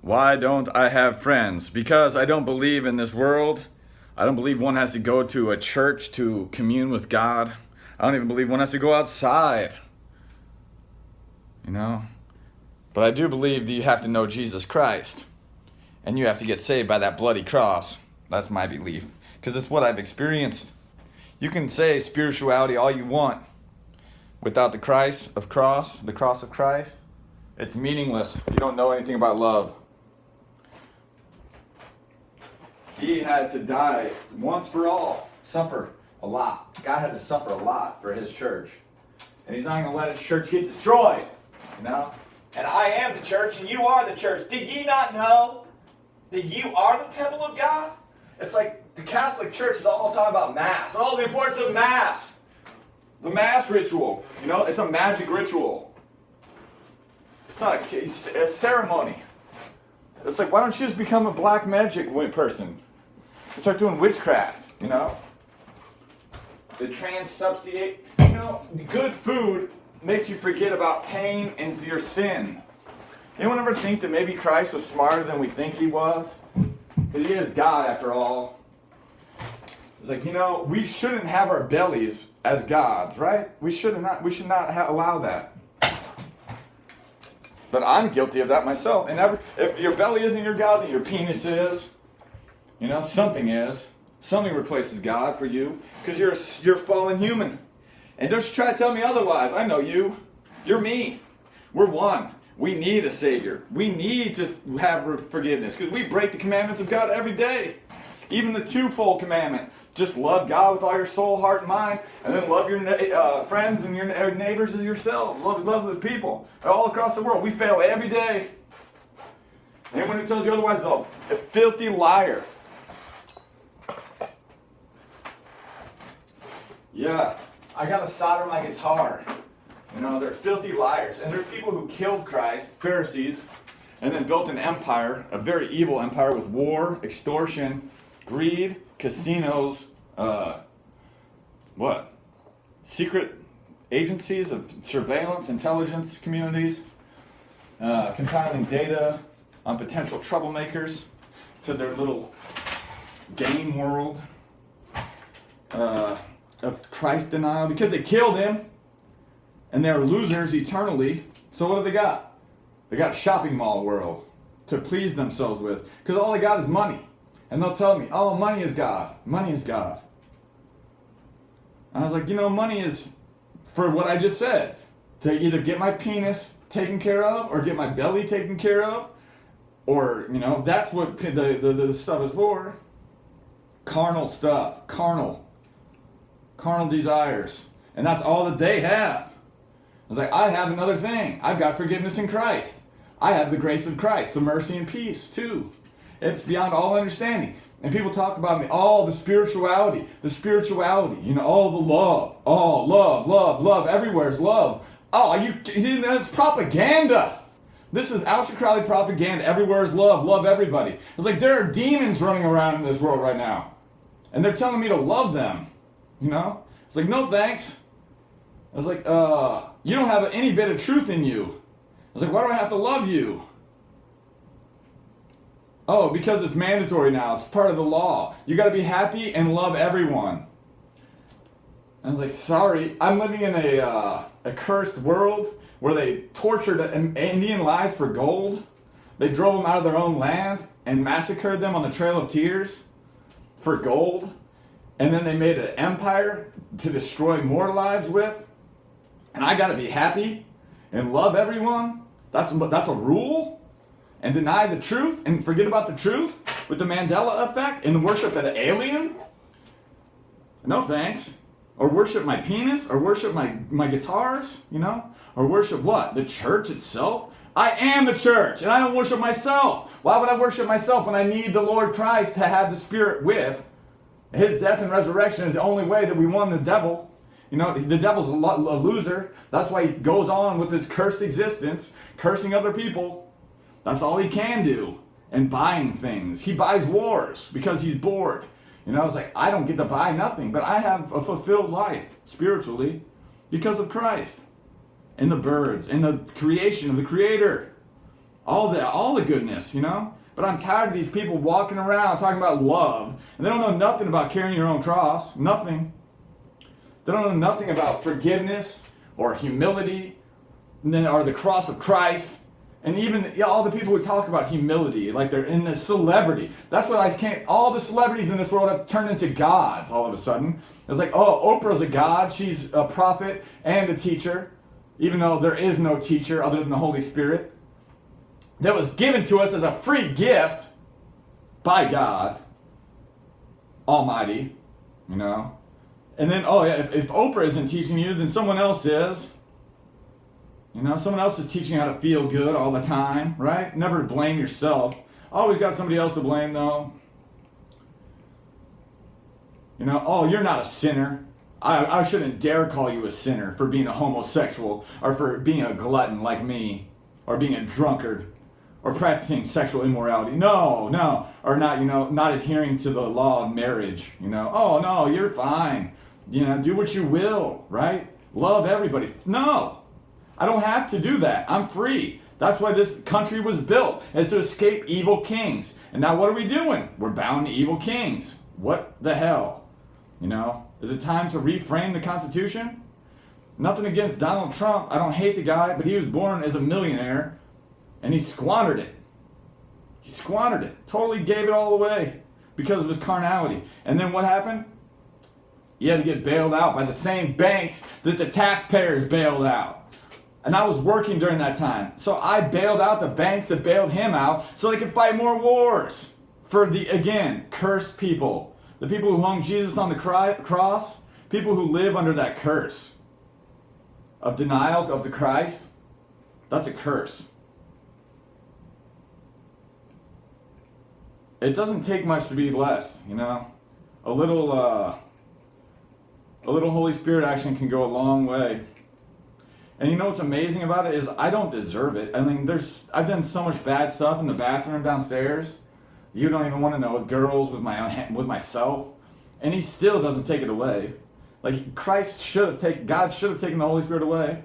Why don't I have friends? Because I don't believe in this world. I don't believe one has to go to a church to commune with God. I don't even believe one has to go outside. You know? But I do believe that you have to know Jesus Christ. And you have to get saved by that bloody cross. That's my belief. Because it's what I've experienced. You can say spirituality all you want. Without the cross of Christ, it's meaningless. You don't know anything about love. He had to die once for all, suffer a lot. God had to suffer a lot for his church. And he's not going to let his church get destroyed, you know? And I am the church and you are the church. Did ye not know that you are the temple of God? It's like the Catholic Church is all talking about Mass. Oh, the importance of Mass. The Mass ritual, you know, it's a magic ritual. It's not a ceremony. It's like, why don't you just become a black magic person? Start doing witchcraft, you know? The transubstantiate, you know, good food makes you forget about pain and your sin. Anyone ever think that maybe Christ was smarter than we think he was? Because he is God after all. It's like, you know, we shouldn't have our bellies as gods, right? We should not allow that. But I'm guilty of that myself. And if your belly isn't your God, then your penis is. You know, something is. Something replaces God for you. Because you're a fallen human. And don't you try to tell me otherwise. I know you. You're me. We're one. We need a Savior. We need to have forgiveness. Because we break the commandments of God every day. Even the twofold commandment. Just love God with all your soul, heart, and mind. And then love your friends and your neighbors as yourself. Love the people. All across the world. We fail every day. Anyone who tells you otherwise is a filthy liar. Yeah, I gotta solder my guitar. You know, they're filthy liars. And there's people who killed Christ, Pharisees, and then built an empire, a very evil empire with war, extortion, greed, casinos, secret agencies of surveillance, intelligence communities, compiling data on potential troublemakers to their little game world of Christ denial, because they killed him and they're losers eternally. So what do they got? They got a shopping mall world to please themselves with, because all they got is money. And they'll tell me, oh, money is God. Money is God. And I was like, you know, money is for what I just said. To either get my penis taken care of or get my belly taken care of. Or, you know, that's what the stuff is for. Carnal stuff. Carnal desires. And that's all that they have. I was like, I have another thing. I've got forgiveness in Christ. I have the grace of Christ, the mercy and peace too. It's beyond all understanding. And people talk about me, the spirituality, you know, all the love. Oh, love, everywhere is love. Oh, it's propaganda. This is Aleister Crowley propaganda. Everywhere is love everybody. It's like there are demons running around in this world right now. And they're telling me to love them, you know? It's like, no thanks. I was like, you don't have any bit of truth in you. I was like, why do I have to love you? Oh, because it's mandatory now. It's part of the law. You got to be happy and love everyone. I was like, sorry, I'm living in a cursed world where they tortured Indian lives for gold. They drove them out of their own land and massacred them on the Trail of Tears for gold. And then they made an empire to destroy more lives with. And I got to be happy and love everyone. That's a rule? And deny the truth and forget about the truth with the Mandela effect and the worship of the alien? No thanks. Or worship my penis, or worship my guitars, you know? Or worship what? The church itself? I am the church, and I don't worship myself. Why would I worship myself when I need the Lord Christ to have the Spirit with? His death and resurrection is the only way that we won the devil. You know, the devil's a loser. That's why he goes on with his cursed existence, cursing other people. That's all he can do. And buying things. He buys wars because he's bored. You know, it's like, I don't get to buy nothing, but I have a fulfilled life spiritually because of Christ. And the birds, and the creation of the Creator. all the goodness, you know? But I'm tired of these people walking around talking about love, and they don't know nothing about carrying your own cross. Nothing. They don't know nothing about forgiveness or humility, or the cross of Christ. And even all the people who talk about humility, like they're in the celebrity. That's what I can't. All the celebrities in this world have turned into gods all of a sudden. It's like, oh, Oprah's a god. She's a prophet and a teacher, even though there is no teacher other than the Holy Spirit that was given to us as a free gift by God Almighty, you know. And then, oh yeah, if Oprah isn't teaching you, then someone else is. You know, someone else is teaching you how to feel good all the time, right? Never blame yourself. Always got somebody else to blame, though. You know, oh, you're not a sinner. I shouldn't dare call you a sinner for being a homosexual or for being a glutton like me or being a drunkard or practicing sexual immorality. No. Or not, you know, not adhering to the law of marriage. You know, oh, no, you're fine. You know, do what you will, right? Love everybody. No. I don't have to do that. I'm free. That's why this country was built, is to escape evil kings. And now what are we doing? We're bound to evil kings. What the hell? You know, is it time to reframe the Constitution? Nothing against Donald Trump. I don't hate the guy, but he was born as a millionaire, and he squandered it. He squandered it. Totally gave it all away because of his carnality. And then what happened? He had to get bailed out by the same banks that the taxpayers bailed out. And I was working during that time. So I bailed out the banks that bailed him out so they could fight more wars for the, again, cursed people. The people who hung Jesus on the cross. People who live under that curse of denial of the Christ. That's a curse. It doesn't take much to be blessed, you know. A little Holy Spirit action can go a long way. And you know what's amazing about it is I don't deserve it. I mean, I've done so much bad stuff in the bathroom downstairs. You don't even want to know, with girls, with myself, and he still doesn't take it away. Like God should have taken the Holy Spirit away,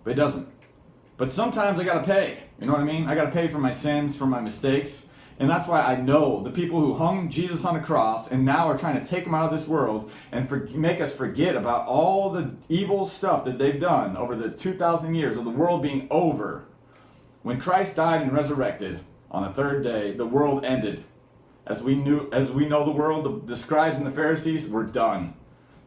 but he doesn't. But sometimes I gotta pay. You know what I mean? I gotta pay for my sins, for my mistakes. And that's why I know the people who hung Jesus on the cross and now are trying to take him out of this world and make us forget about all the evil stuff that they've done over the 2,000 years of the world being over. When Christ died and resurrected on the third day, the world ended. As we know the world, the scribes and the Pharisees were done.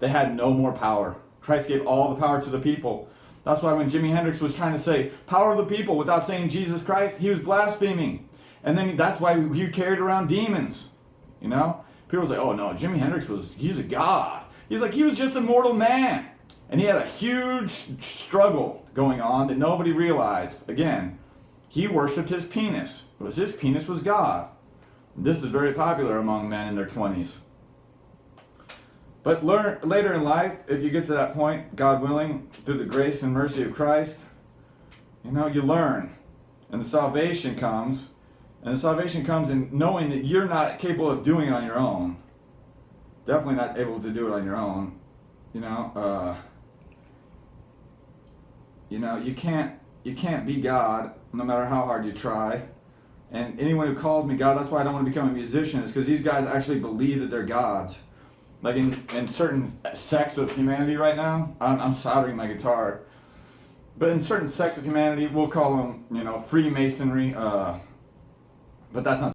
They had no more power. Christ gave all the power to the people. That's why when Jimi Hendrix was trying to say power of the people without saying Jesus Christ, he was blaspheming. And then that's why he carried around demons, you know? People say, oh no, Jimi Hendrix he's a god. He's like, he was just a mortal man. And he had a huge struggle going on that nobody realized. Again, he worshipped his penis. His penis was God. This is very popular among men in their 20s. But later in life, if you get to that point, God willing, through the grace and mercy of Christ, you know, you learn. And the salvation comes. And the salvation comes in knowing that you're not capable of doing it on your own. Definitely not able to do it on your own. You know, you can't be God no matter how hard you try. And anyone who calls me God, that's why I don't want to become a musician, is because these guys actually believe that they're gods. Like in certain sects of humanity right now, I'm soldering my guitar. But in certain sects of humanity, we'll call them, Freemasonry. But that's not